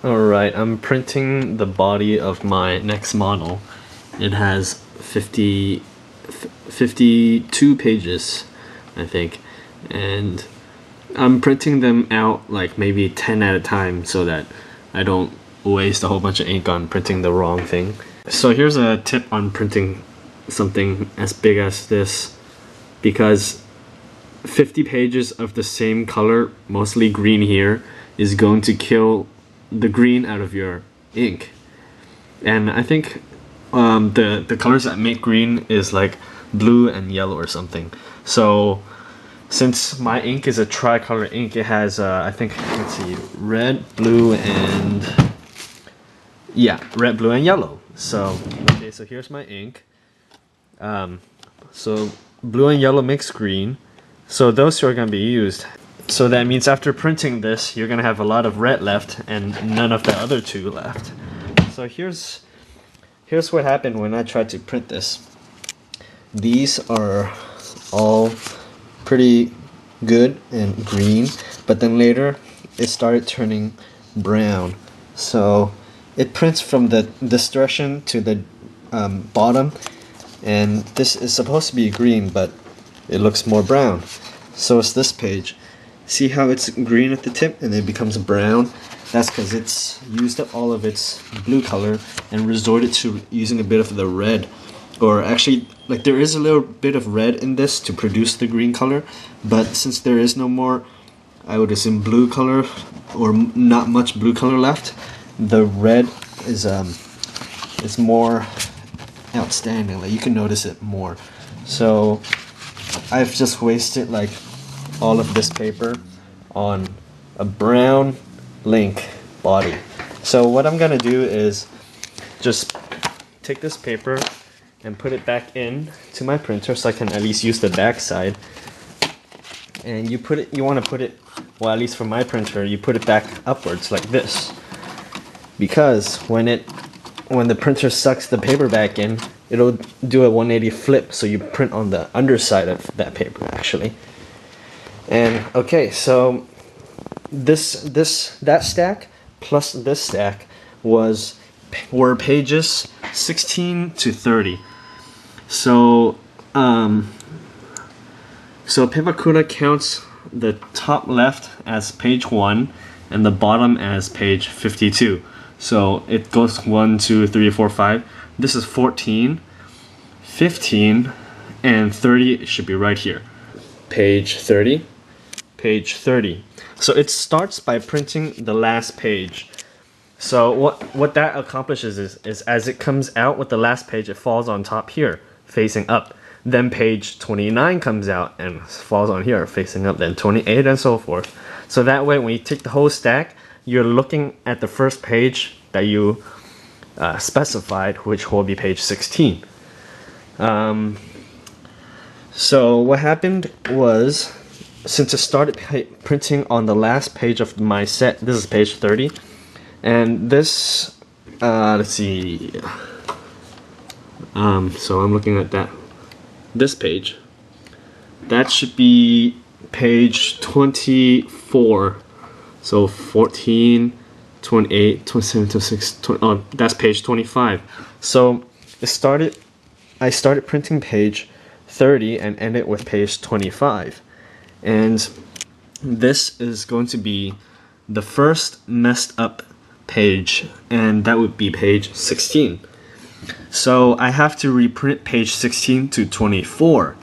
Alright, I'm printing the body of my next model. It has 52 pages, I think. And I'm printing them out like maybe 10 at a time so that I don't waste a whole bunch of ink on printing the wrong thing. So here's a tip on printing something as big as this, because 50 pages of the same color, mostly green here, is going to kill the green out of your ink. And I think the colors that make green is like blue and yellow or something. So since my ink is a tricolor ink, it has I think, let's see, red, blue, and red, blue, and yellow. So okay, so here's my ink. So blue and yellow makes green. So those two are going to be used. So that means after printing this, you're going to have a lot of red left and none of the other two left. So here's what happened when I tried to print this. These are all pretty good and green, but then later it started turning brown. So it prints from this direction to the bottom, and this is supposed to be green, but it looks more brown. So it's this page. See how it's green at the tip and it becomes brown? That's because it's used up all of its blue color and resorted to using a bit of the red. Or actually, like, there is a little bit of red in this to produce the green color, but since there is no more, I would assume, blue color, or not much blue color left, the red is more outstanding. Like, you can notice it more. So I've just wasted like all of this paper on a brown link body. So what I'm gonna do is just take this paper and put it back in to my printer so I can at least use the back side. And you want to put it, well, at least for my printer, you put it back upwards like this, because when the printer sucks the paper back in, it'll do a 180 flip, so you print on the underside of that paper actually. And okay, so that stack plus this stack were pages 16 to 30. So Papercraft counts the top left as page 1 and the bottom as page 52. So it goes 1, 2, 3, 4, 5. This is 14, 15, and 30 should be right here. Page 30. Page 30. So it starts by printing the last page. So what that accomplishes is as it comes out with the last page, it falls on top here, facing up. Then page 29 comes out and falls on here, facing up, then 28 and so forth. So that way when you take the whole stack, you're looking at the first page that you specified, which will be page 16. So what happened was, since I started printing on the last page of my set, this is page 30, and this, let's see, so I'm looking at this page, that should be page 24, so 14, 28, 27, 26, 20, oh, that's page 25. So I started printing page 30 and ended with page 25. And this is going to be the first messed up page, and that would be page 16. So I have to reprint page 16 to 24.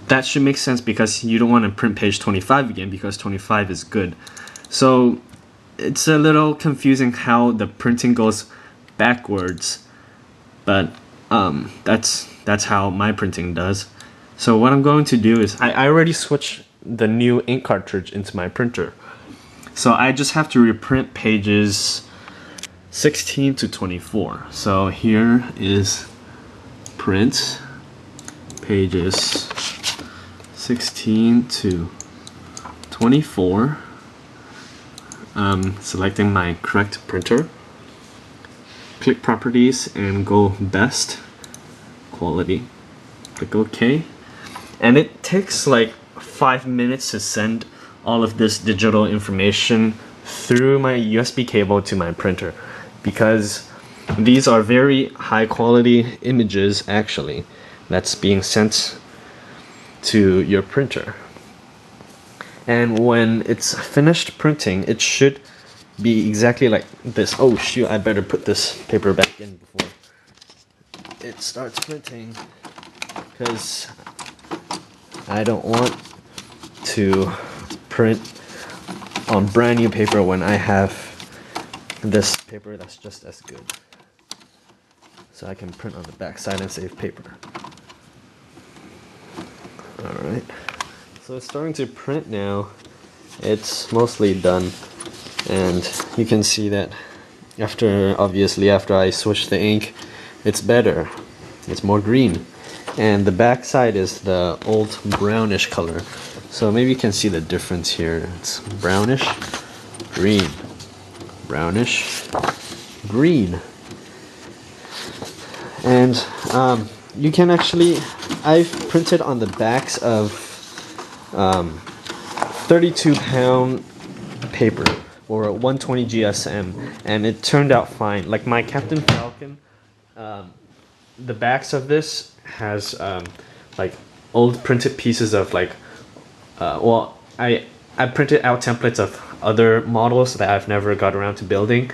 That should make sense because you don't want to print page 25 again because 25 is good. So it's a little confusing how the printing goes backwards, but that's how my printing does. So what I'm going to do is I already switched the new ink cartridge into my printer. So I just have to reprint pages 16 to 24. So here is print pages 16 to 24. Selecting my correct printer. Click properties and go best quality. Click OK. And it takes like 5 minutes to send all of this digital information through my USB cable to my printer, because these are very high quality images actually that's being sent to your printer. And when it's finished printing, it should be exactly like this. Oh shoot, I better put this paper back in before it starts printing, because I don't want to print on brand new paper when I have this paper that's just as good. So I can print on the back side and save paper. Alright, so it's starting to print now. It's mostly done, and you can see that obviously after I switch the ink, it's better. It's more green. And the back side is the old brownish color. So maybe you can see the difference here. It's brownish, green, brownish, green. And you can actually, I've printed on the backs of 32-pound paper or 120 GSM, and it turned out fine. Like my Captain Falcon, the backs of this has like old printed pieces of like, well, I printed out templates of other models that I've never got around to building,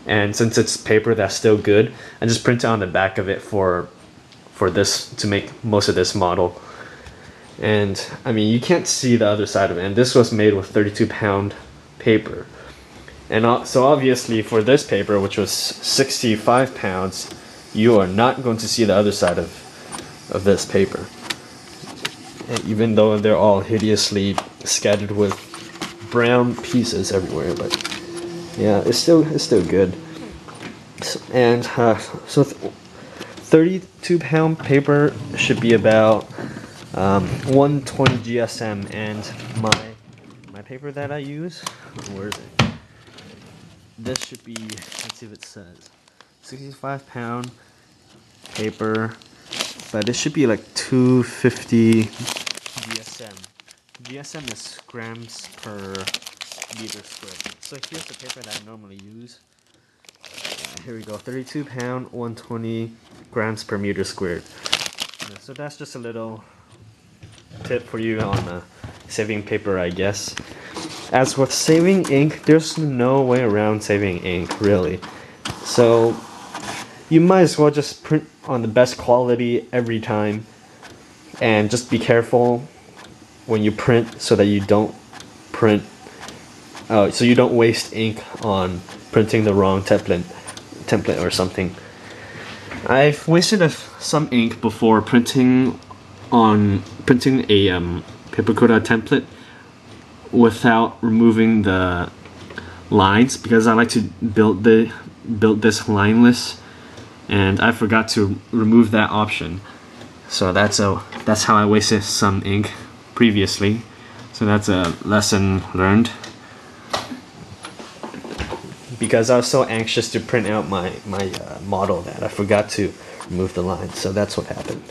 and since it's paper that's still good, I just printed on the back of it for this to make most of this model. And I mean, you can't see the other side of it, and this was made with 32-pound paper. And so obviously for this paper, which was 65 pounds, you are not going to see the other side of this paper. And even though they're all hideously scattered with brown pieces everywhere, but yeah, it's still good. And so 32-pound paper should be about 120 GSM, and my paper that I use, where is it? This should be, let's see if it says 65-pound paper, but it should be like 250 GSM. GSM is grams per meter squared. So here's the paper that I normally use. Here we go, 32-pound, 120 grams per meter squared. So that's just a little tip for you on saving paper, I guess. As with saving ink, there's no way around saving ink, really. So you might as well just print on the best quality every time, and just be careful when you print so that you don't so you don't waste ink on printing the wrong template or something. I've wasted some ink before printing a Papercraft template without removing the lines, because I like to build this lineless, and I forgot to remove that option. So that's how I wasted some ink previously. So that's a lesson learned, because I was so anxious to print out my model that I forgot to remove the lines. So that's what happened.